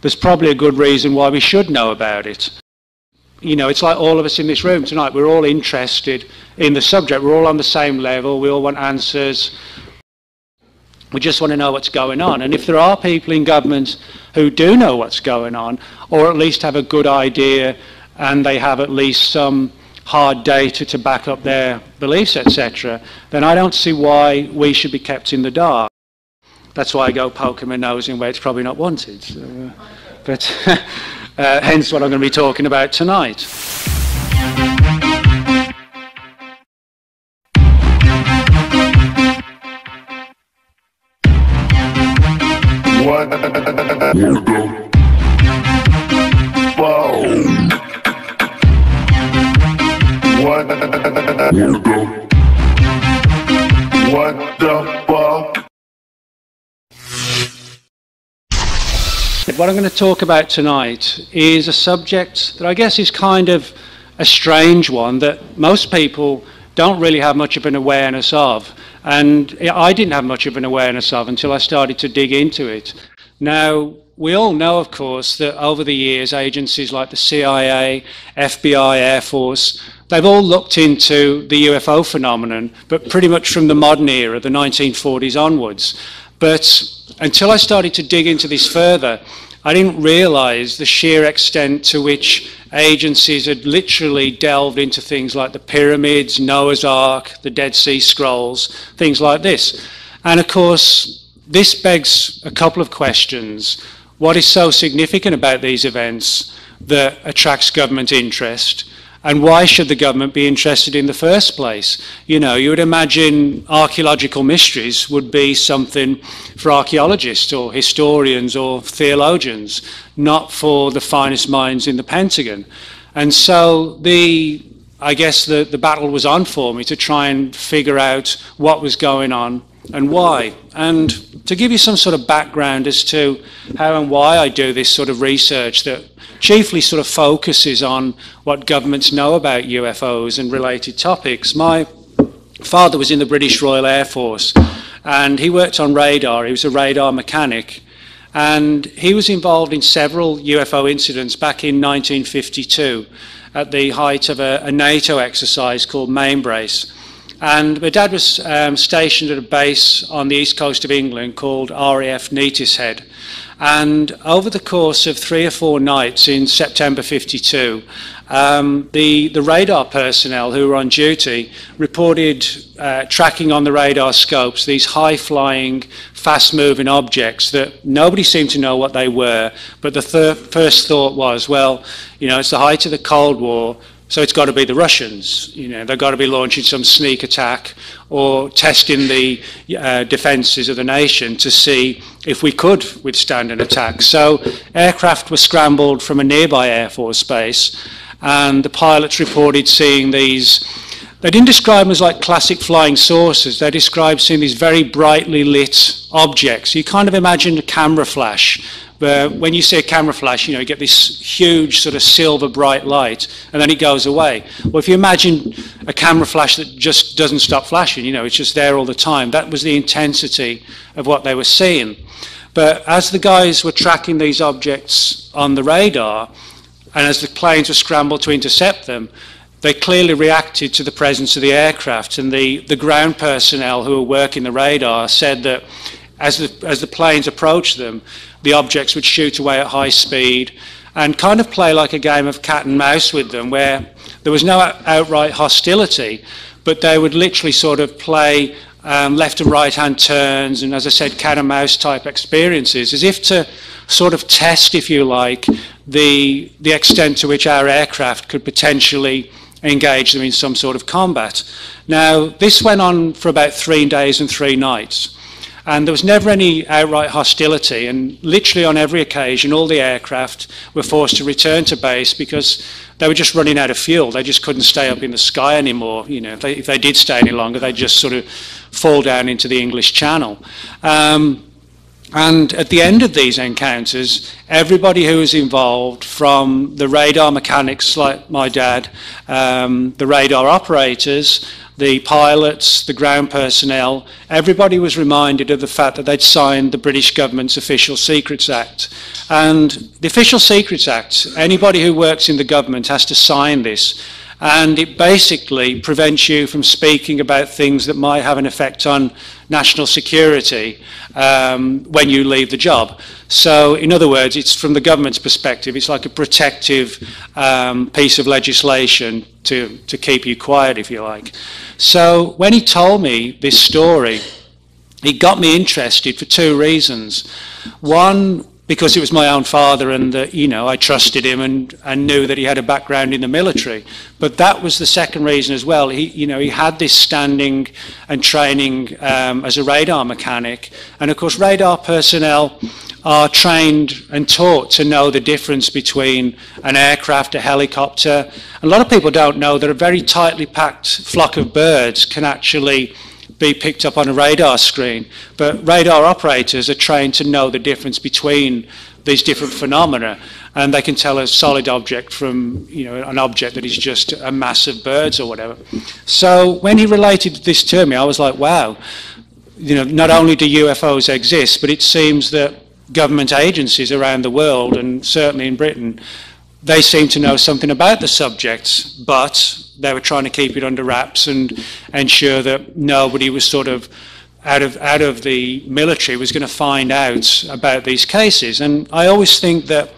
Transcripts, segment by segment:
there's probably a good reason why we should know about it. You know, it's like all of us in this room tonight, we're all interested in the subject, we're all on the same level, we all want answers, we just want to know what's going on. And if there are people in government who do know what's going on, or at least have a good idea, and they have at least some hard data to back up their beliefs, etc., then I don't see why we should be kept in the dark. That's why I go poking my nose in where it's probably not wanted. So, but hence what I'm going to be talking about tonight. What I'm going to talk about tonight is a subject that I guess is kind of a strange one that most people don't really have much of an awareness of. And I didn't have much of an awareness of until I started to dig into it. Now, we all know, of course, that over the years, agencies like the CIA, FBI, Air Force, they've all looked into the UFO phenomenon, but pretty much from the modern era, the 1940s onwards. But until I started to dig into this further, I didn't realise the sheer extent to which agencies had literally delved into things like the pyramids, Noah's Ark, the Dead Sea Scrolls, things like this. And of course, this begs a couple of questions. What is so significant about these events that attracts government interest? And why should the government be interested in the first place? You know, you would imagine archaeological mysteries would be something for archaeologists or historians or theologians, not for the finest minds in the Pentagon. And so I guess the battle was on for me to try and figure out what was going on and why. And to give you some sort of background as to how and why I do this sort of research that chiefly sort of focuses on what governments know about UFOs and related topics. My father was in the British Royal Air Force and he worked on radar. He was a radar mechanic and he was involved in several UFO incidents back in 1952 at the height of a NATO exercise called Mainbrace. And my dad was stationed at a base on the east coast of England called RAF Neatishead. And over the course of 3 or 4 nights in September 52, the radar personnel who were on duty reported tracking on the radar scopes these high-flying, fast-moving objects that nobody seemed to know what they were, but the first thought was, well, you know, it's the height of the Cold War, so it's got to be the Russians. You know, they've got to be launching some sneak attack or testing the defences of the nation to see if we could withstand an attack. So aircraft were scrambled from a nearby Air Force base, and the pilots reported seeing these. They didn't describe them as like classic flying saucers. They described seeing these very brightly lit objects. You kind of imagine a camera flash. Where when you see a camera flash, you know, you get this huge sort of silver bright light and then it goes away. Well, if you imagine a camera flash that just doesn't stop flashing, you know, it's just there all the time. That was the intensity of what they were seeing. But as the guys were tracking these objects on the radar and as the planes were scrambled to intercept them, they clearly reacted to the presence of the aircraft, and the ground personnel who were working the radar said that as the planes approached them, the objects would shoot away at high speed and kind of play like a game of cat and mouse with them, where there was no outright hostility, but they would literally sort of play left and right hand turns and, as I said, cat and mouse type experiences, as if to sort of test, if you like, the extent to which our aircraft could potentially engage them in some sort of combat. Now, this went on for about 3 days and 3 nights. And there was never any outright hostility, and literally on every occasion all the aircraft were forced to return to base because they were just running out of fuel. They just couldn't stay up in the sky anymore. You know, if they did stay any longer, they'd just sort of fall down into the English Channel. And at the end of these encounters, everybody who was involved, from the radar mechanics like my dad, the radar operators, the pilots, the ground personnel, everybody was reminded of the fact that they'd signed the British government's Official Secrets Act. And the Official Secrets Act, anybody who works in the government has to sign this. And it basically prevents you from speaking about things that might have an effect on national security when you leave the job. So, in other words, it's from the government's perspective, it's like a protective piece of legislation to keep you quiet, if you like. So, when he told me this story, it got me interested for two reasons. One, because it was my own father, and I trusted him and knew that he had a background in the military. But that was the second reason as well. He had this standing and training as a radar mechanic, and of course radar personnel are trained and taught to know the difference between an aircraft, a helicopter. A lot of people don't know that a very tightly packed flock of birds can actually be picked up on a radar screen, but radar operators are trained to know the difference between these different phenomena, and they can tell a solid object from an object that is just a mass of birds or whatever. So when he related this to me, I was like, wow, not only do UFOs exist, but it seems that government agencies around the world, and certainly in Britain, they seem to know something about the subjects, but they were trying to keep it under wraps and ensure that nobody was sort of out of the military was going to find out about these cases. And I always think that,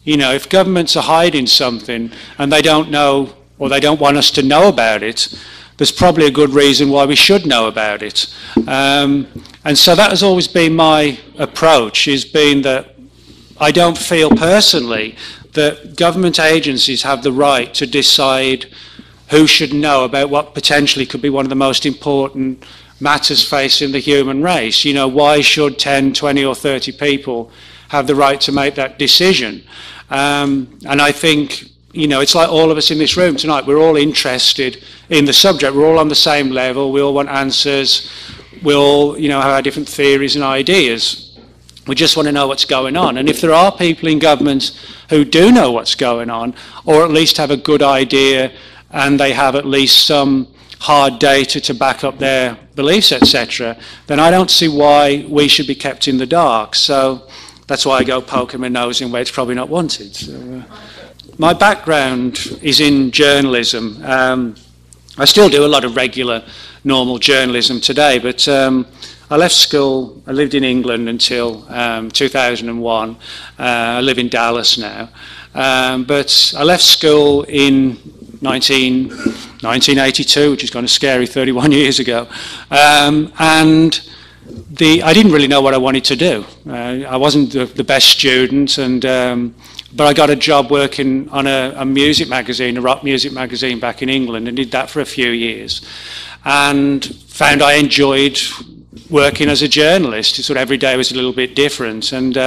if governments are hiding something and they don't know, or they don't want us to know about it, there's probably a good reason why we should know about it. And so that has always been my approach, is being that I don't feel personally that government agencies have the right to decide who should know about what potentially could be one of the most important matters facing the human race. Why should 10, 20 or 30 people have the right to make that decision? And I think, it's like all of us in this room tonight, we're all interested in the subject, we're all on the same level, we all want answers, we all, have our different theories and ideas. We just want to know what's going on. And if there are people in government who do know what's going on, or at least have a good idea, and they have at least some hard data to back up their beliefs, etc., then I don't see why we should be kept in the dark. So that's why I go poking my nose in where it's probably not wanted. So, my background is in journalism. I still do a lot of regular, normal journalism today, but I left school, I lived in England until 2001. I live in Dallas now. But I left school in 1982, which is kind of scary, 31 years ago. And I didn't really know what I wanted to do. I wasn't the best student, but I got a job working on a music magazine, a rock music magazine back in England, and did that for a few years. And found I enjoyed working as a journalist. Sort of every day was a little bit different. And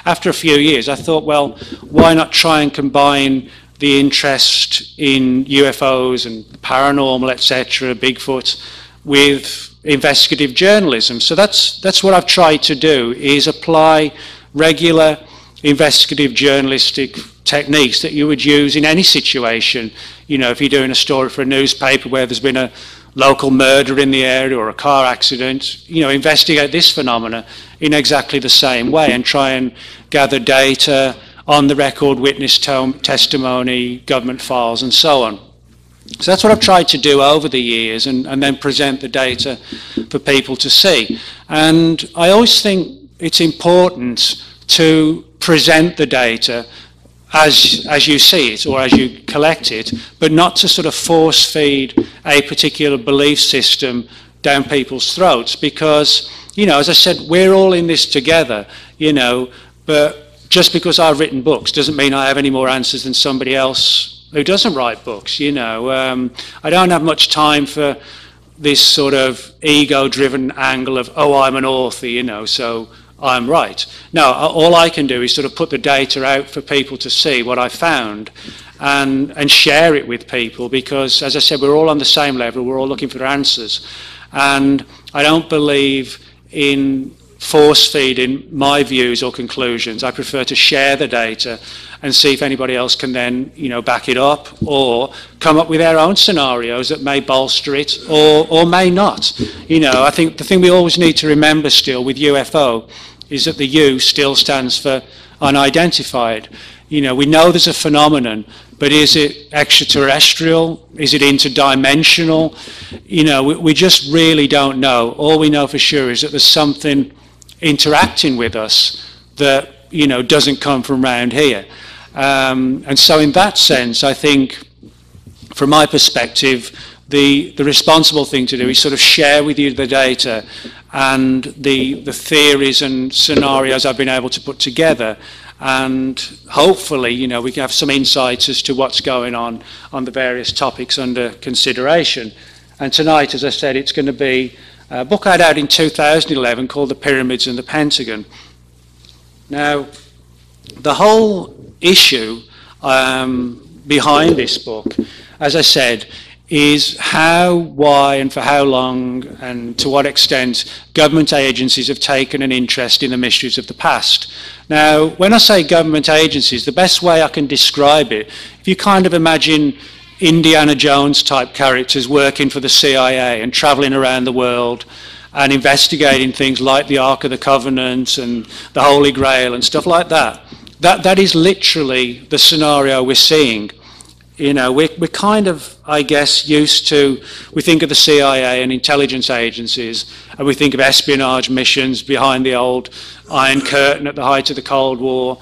after a few years, I thought, well, why not try and combine the interest in UFOs and paranormal, etc., Bigfoot, with investigative journalism. So that's what I've tried to do, is apply regular investigative journalistic techniques that you would use in any situation. If you're doing a story for a newspaper where there's been a local murder in the area or a car accident, investigate this phenomena in exactly the same way and try and gather data, on the record witness testimony, government files and so on. So that's what I've tried to do over the years, and then present the data for people to see. And I always think it's important to present the data as you see it or as you collect it, but not to sort of force feed a particular belief system down people's throats, because, as I said, we're all in this together, but just because I've written books doesn't mean I have any more answers than somebody else who doesn't write books. I don't have much time for this sort of ego-driven angle of, oh, I'm an author, so I'm right. No, all I can do is sort of put the data out for people to see what I found and share it with people, because, as I said, we're all on the same level, we're all looking for answers. And I don't believe in force-feeding my views or conclusions. I prefer to share the data and see if anybody else can then, back it up or come up with their own scenarios that may bolster it or may not. I think the thing we always need to remember still with UFO is that the U still stands for unidentified. We know there's a phenomenon, but is it extraterrestrial? Is it interdimensional? We just really don't know. All we know for sure is that there's something interacting with us that, doesn't come from around here. And so in that sense, I think, from my perspective, the responsible thing to do is sort of share with you the data and the theories and scenarios I've been able to put together. And hopefully, we can have some insights as to what's going on the various topics under consideration. And tonight, as I said, it's going to be a book I had out in 2011 called The Pyramids and the Pentagon. Now, the whole issue behind this book, as I said, is how, why, and for how long, and to what extent government agencies have taken an interest in the mysteries of the past. Now, when I say government agencies, the best way I can describe it, if you kind of imagine Indiana Jones type characters working for the CIA and traveling around the world and investigating things like the Ark of the Covenant and the Holy Grail and stuff like that, that is literally the scenario we're seeing. We're kind of, I guess, used to, we think of the CIA and intelligence agencies, and we think of espionage missions behind the old Iron Curtain at the height of the Cold War,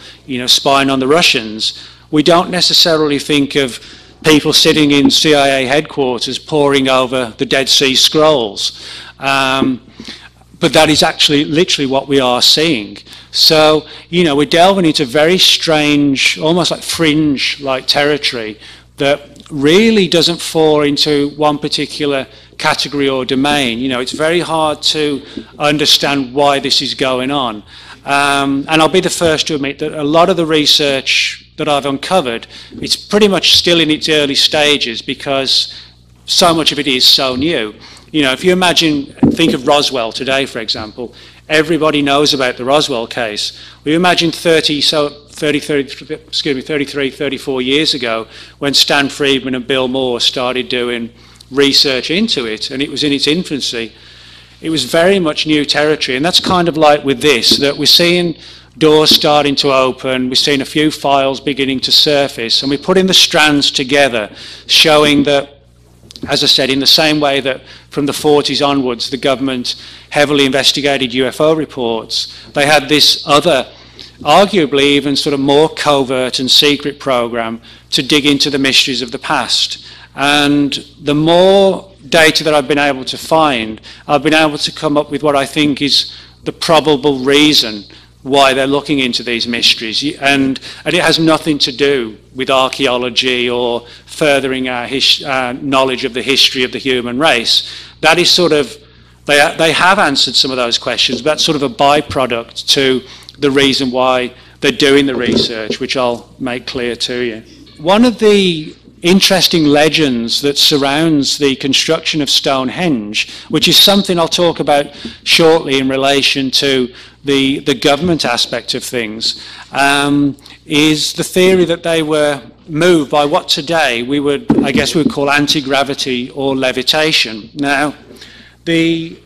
spying on the Russians. We don't necessarily think of people sitting in CIA headquarters poring over the Dead Sea Scrolls. But that is actually literally what we are seeing. So, we're delving into very strange, almost like fringe-like territory that really doesn't fall into one particular category or domain. It's very hard to understand why this is going on. And I'll be the first to admit that a lot of the research that I've uncovered, it's pretty much still in its early stages because so much of it is so new. If you think of Roswell today, for example, everybody knows about the Roswell case. We imagine 33, 34 years ago when Stan Friedman and Bill Moore started doing research into it, and it was in its infancy. It was very much new territory, and that's kind of like with this, that we're seeing doors starting to open, we're seeing a few files beginning to surface, and we're putting the strands together, showing that, as I said, in the same way that from the 40s onwards, the government heavily investigated UFO reports, they had this other, arguably even sort of more covert and secret program to dig into the mysteries of the past. And the more data that I've been able to find, I've been able to come up with what I think is the probable reason why they're looking into these mysteries. And it has nothing to do with archaeology or furthering our knowledge of the history of the human race. That is sort of, they have answered some of those questions, but that's sort of a byproduct to the reason why they're doing the research, which I'll make clear to you. One of the interesting legends that surrounds the construction of Stonehenge, which is something I'll talk about shortly in relation to the government aspect of things, is the theory that they were moved by what today we would call anti-gravity or levitation. Now, the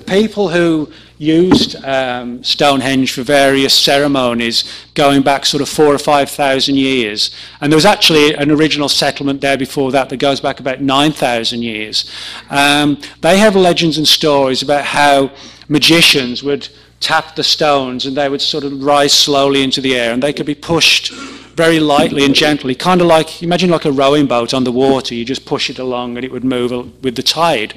people who used Stonehenge for various ceremonies going back sort of 4,000 or 5,000 years. And there was actually an original settlement there before that goes back about 9,000 years. They have legends and stories about how magicians would tap the stones and they would sort of rise slowly into the air and they could be pushed very lightly and gently, kind of like, imagine like a rowing boat on the water, you just push it along and it would move with the tide.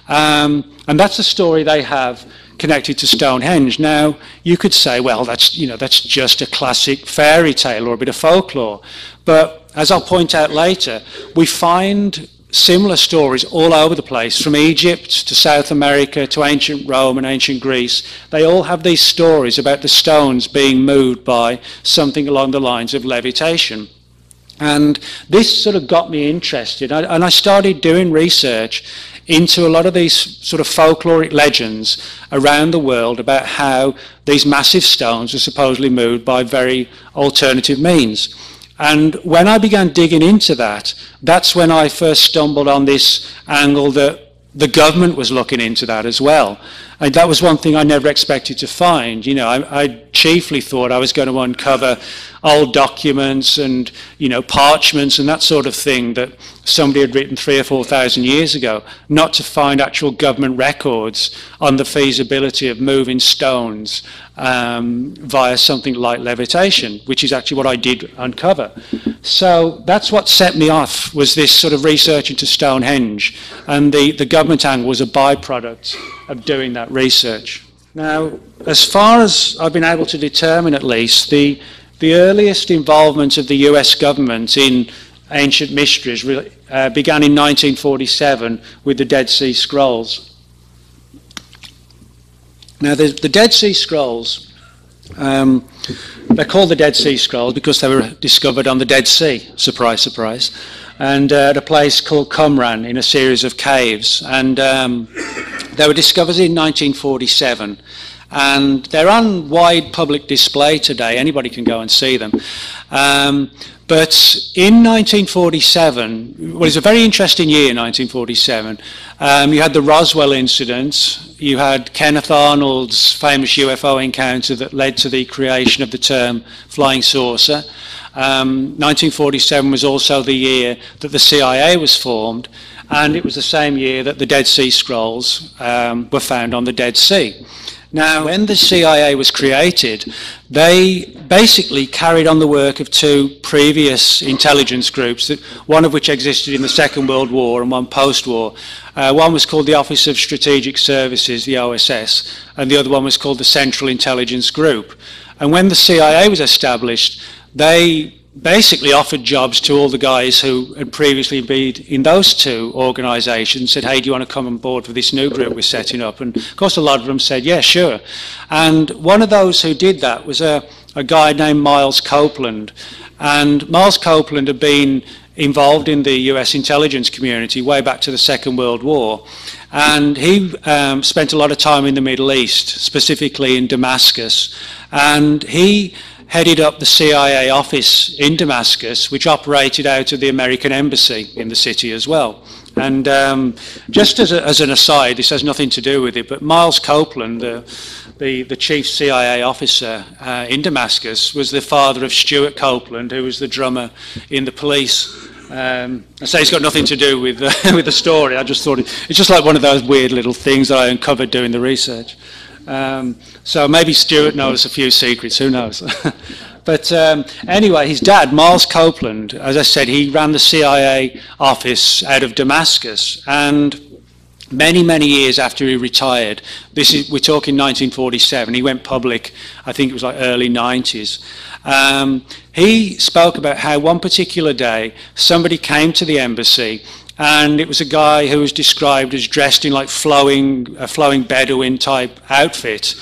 And that's the story they have connected to Stonehenge. Now, you could say, well, that's just a classic fairy tale or a bit of folklore. But as I'll point out later, we find similar stories all over the place, from Egypt to South America to ancient Rome and ancient Greece. They all have these stories about the stones being moved by something along the lines of levitation. And this sort of got me interested, and I started doing research into a lot of these sort of folkloric legends around the world about how these massive stones were supposedly moved by very alternative means. And when I began digging into that, that's when I first stumbled on this angle that the government was looking into that as well. And that was one thing I never expected to find. You know, I chiefly thought I was going to uncover old documents and, you know, parchments and that sort of thing that somebody had written 3,000 or 4,000 years ago, not to find actual government records on the feasibility of moving stones via something like levitation, which is actually what I did uncover. So that's what set me off, was this sort of research into Stonehenge, and the government angle was a byproduct of doing that research. Now, as far as I've been able to determine at least, the earliest involvement of the US government in ancient mysteries began in 1947 with the Dead Sea Scrolls. Now, the Dead Sea Scrolls, they're called the Dead Sea Scrolls because they were discovered on the Dead Sea, surprise, surprise, and at a place called Qumran in a series of caves. And they were discovered in 1947. And they're on wide public display today. Anybody can go and see them. But in 1947, well, it's a very interesting year, 1947. You had the Roswell incident. You had Kenneth Arnold's famous UFO encounter that led to the creation of the term flying saucer. 1947 was also the year that the CIA was formed, and it was the same year that the Dead Sea Scrolls were found on the Dead Sea. Now, when the CIA was created, they basically carried on the work of two previous intelligence groups, one of which existed in the Second World War and one post-war. One was called the Office of Strategic Services, the OSS, and the other one was called the Central Intelligence Group. And when the CIA was established, they basically offered jobs to all the guys who had previously been in those two organisations, said, hey, do you want to come on board for this new group we're setting up? And of course a lot of them said, yeah, sure. And one of those who did that was a guy named Miles Copeland. And Miles Copeland had been involved in the US intelligence community way back to the Second World War. And he spent a lot of time in the Middle East, specifically in Damascus. And he headed up the CIA office in Damascus, which operated out of the American embassy in the city as well. And just as an aside, this has nothing to do with it, but Miles Copeland, the chief CIA officer in Damascus, was the father of Stuart Copeland, who was the drummer in the Police. I say it's got nothing to do with with the story. I just thought it's just like one of those weird little things that I uncovered doing the research. So maybe Stuart knows a few secrets, who knows? But anyway, his dad, Miles Copeland, as I said, he ran the CIA office out of Damascus, and many, many years after he retired, we're talking 1947, he went public, I think it was like early 90s. He spoke about how one particular day somebody came to the embassy, and it was a guy who was described as dressed in like a flowing Bedouin type outfit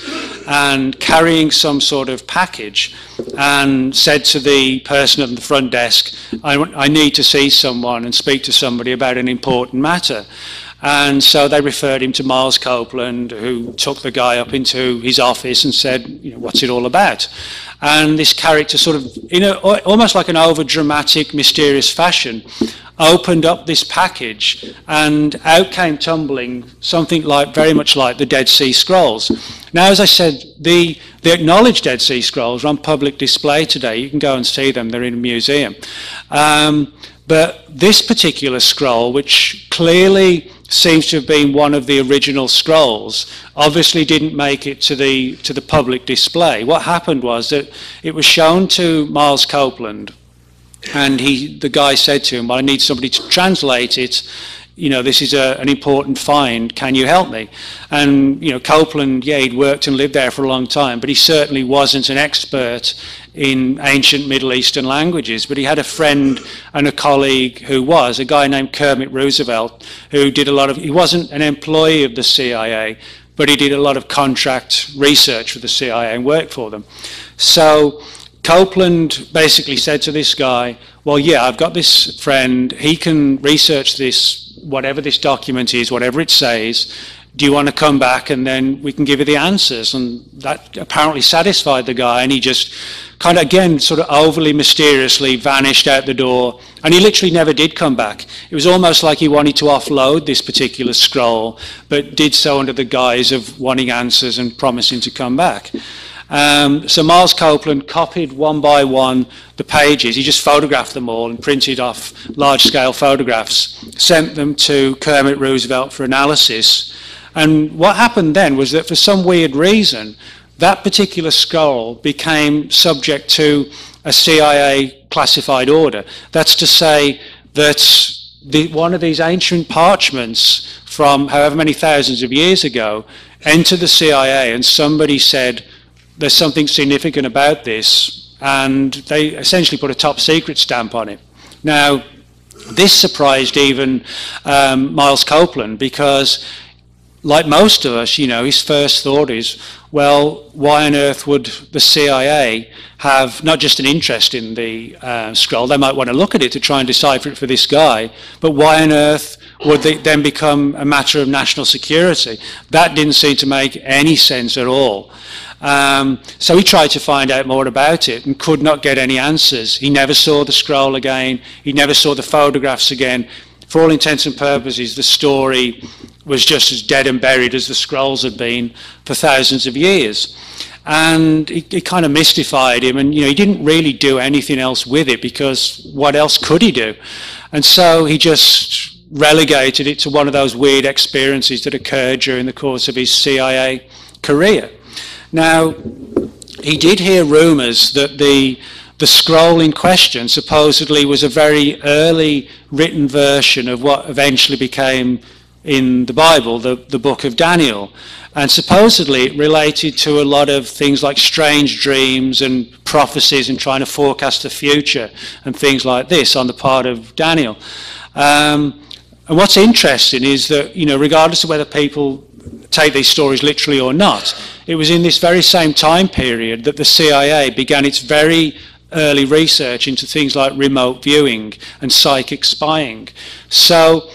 and carrying some sort of package, and said to the person at the front desk, I need to see someone and speak to somebody about an important matter. And so they referred him to Miles Copeland, who took the guy up into his office and said, you know, what's it all about? And this character sort of, in almost like an over-dramatic, mysterious fashion, opened up this package, and out came tumbling something like, very much like the Dead Sea Scrolls. Now, as I said, the acknowledged Dead Sea Scrolls are on public display today. You can go and see them. They're in a museum. But this particular scroll, which clearly seems to have been one of the original scrolls, obviously didn't make it to the public display. What happened was that it was shown to Miles Copeland, and the guy said to him, well, I need somebody to translate it. You know, this is an important find. Can you help me? And, you know, Copeland, yeah, he'd worked and lived there for a long time, but he certainly wasn't an expert in ancient Middle Eastern languages. But he had a friend and a colleague who was, a guy named Kermit Roosevelt, who did he wasn't an employee of the CIA, but he did a lot of contract research for the CIA and worked for them. So Copeland basically said to this guy, well, yeah, I've got this friend, he can research this, whatever this document is, whatever it says, do you want to come back and then we can give you the answers? And that apparently satisfied the guy, and he just kind of, again, sort of overly mysteriously vanished out the door, and he literally never did come back. It was almost like he wanted to offload this particular scroll, but did so under the guise of wanting answers and promising to come back. So Miles Copeland copied one by one the pages. He just photographed them all and printed off large-scale photographs, sent them to Kermit Roosevelt for analysis. And what happened then was that for some weird reason, that particular scroll became subject to a CIA classified order. That's to say that one of these ancient parchments from however many thousands of years ago entered the CIA, and somebody said, there's something significant about this, and they essentially put a top secret stamp on it. Now, this surprised even Miles Copeland, because like most of us, you know, his first thought is, well, why on earth would the CIA have not just an interest in the scroll, they might want to look at it to try and decipher it for this guy, but why on earth would it then become a matter of national security? That didn't seem to make any sense at all. So he tried to find out more about it and could not get any answers. He never saw the scroll again. He never saw the photographs again. For all intents and purposes, the story was just as dead and buried as the scrolls had been for thousands of years. And it kind of mystified him, and you know, he didn't really do anything else with it, because what else could he do? And so he just relegated it to one of those weird experiences that occurred during the course of his CIA career. Now, he did hear rumours that the scroll in question supposedly was a very early written version of what eventually became in the Bible, the book of Daniel. And supposedly it related to a lot of things like strange dreams and prophecies and trying to forecast the future and things like this on the part of Daniel. And what's interesting is that, you know, regardless of whether people take these stories literally or not, it was in this very same time period that the CIA began its very early research into things like remote viewing and psychic spying. So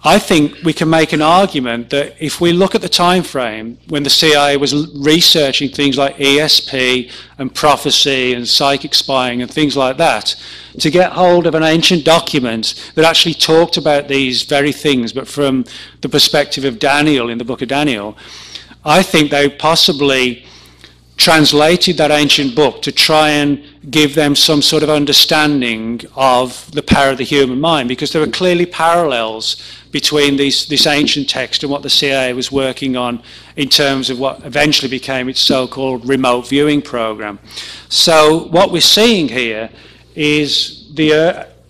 I think we can make an argument that if we look at the time frame when the CIA was researching things like ESP and prophecy and psychic spying and things like that, to get hold of an ancient document that actually talked about these very things, but from the perspective of Daniel in the book of Daniel, I think they possibly translated that ancient book to try and give them some sort of understanding of the power of the human mind, because there were clearly parallels between this ancient text and what the CIA was working on in terms of what eventually became its so-called remote viewing program. So what we're seeing here is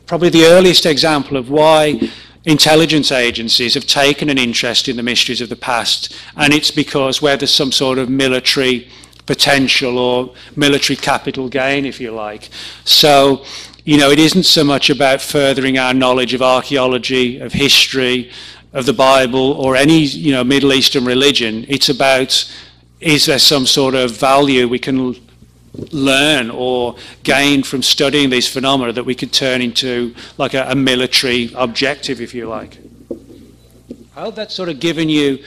probably the earliest example of why intelligence agencies have taken an interest in the mysteries of the past, and it's because where there's some sort of military potential or military capital gain, if you like. So, you know, it isn't so much about furthering our knowledge of archaeology, of history, of the Bible, or any, you know, Middle Eastern religion. It's about, is there some sort of value we can learn or gain from studying these phenomena that we could turn into like a military objective, if you like. I hope that's sort of given you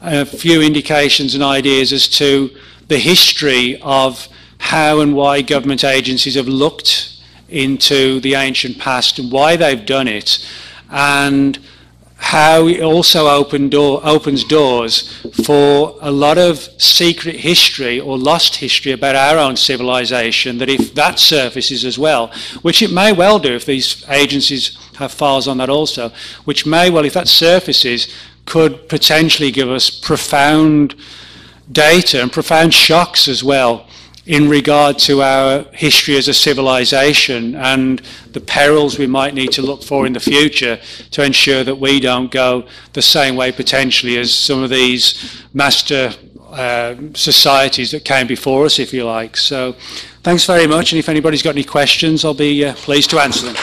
a few indications and ideas as to the history of how and why government agencies have looked into the ancient past and why they've done it, and how it also opens doors for a lot of secret history or lost history about our own civilization, that if that surfaces as well, which it may well do if these agencies have files on that also, which may well, if that surfaces, could potentially give us profound data and profound shocks as well in regard to our history as a civilization and the perils we might need to look for in the future to ensure that we don't go the same way potentially as some of these master societies that came before us, if you like. So thanks very much, and if anybody's got any questions, I'll be pleased to answer them.